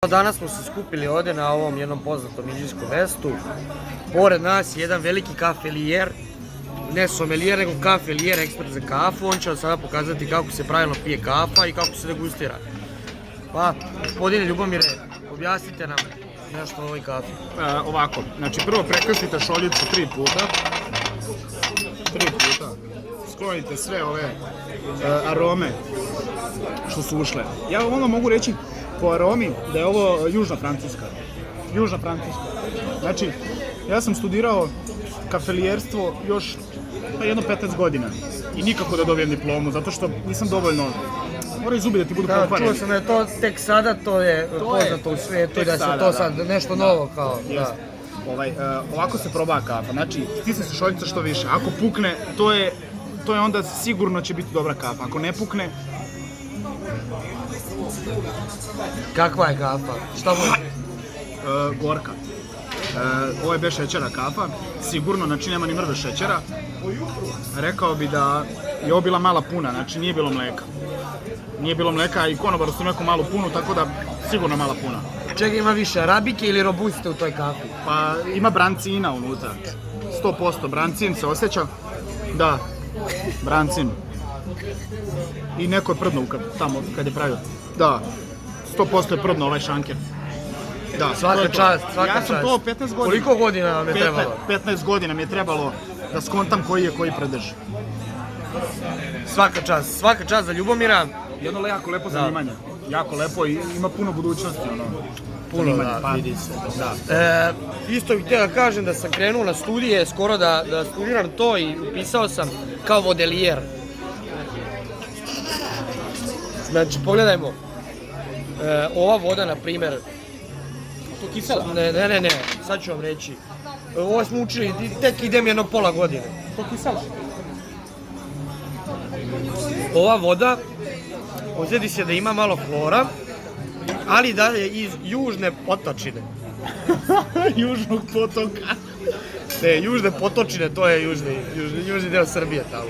Danas smo se skupili ovdje na ovom jednom poznatom indijskom mestu. Pored nas je jedan veliki kafelijer, ne somelijer, nego kafelijer, ekspert za kafu. On će vam sada pokazati kako se pravilno pije kafa i kako se degustira. Pa, gospodine Ljubomire, objasnite nam nešto o ovoj kafi. Ovako, znači prvo prekrstite šoljicu 3 puta. Sklonite sve ove arome što su ušle. Ja vam ono mogu reći po aromi da je ovo Južna Francuska. Znači, ja sam studirao kafelijerstvo još jedno 15 godina i nikako da dobijem diplomu, zato što nisam dovoljno... Moraju zubi da ti budu pokvareni. Čuo sam da je to tek sada, to je poznato u svijetu, da se to sad nešto novo kao... Ovako se proba kafa, znači stisne se šoljica što više. Ako pukne, to je onda sigurno će biti dobra kafa. Ako ne pukne... Kakva je kafa? Šta mu je? Gorka. Ovo je bez šećera kafa, sigurno, znači nema ni mrve šećera. Rekao bi da je ovo bila mala puna, znači nije bilo mleka. Nije bilo mleka i konobaru su neku malu punu, tako da sigurno mala puna. Čega ima više, arabike ili robuste u toj kafi? Pa ima brancina unutra, 100% brancin se osjeća. Da, brancin. I neko je prdno tamo kad je pravio. Da, 100% je prdno ovaj šanker. Da, svaka čast. Ja sam to 15 godina. Koliko godina vam je trebalo? 15 godina mi je trebalo da skontam koji je koji prdež. Svaka čast za Ljubomira. Jedno jako lepo zanimanje. Jako lepo i ima puno budućnosti. Puno, da, vidi se. Isto bih htio da kažem da sam krenuo na studije, skoro da studiram to i upisao sam kao vodelijer. Znači, pogledajmo. Ova voda, na primjer... To kisela? Ne, sad ću vam reći. Ovo smo učili, tek idem jedno pola godine. To kisela? Ova voda, osjeti se da ima malo flora, ali da je iz južne potočine. Južnog potoka. Ne, južne potočine, to je južni deo Srbije tamo.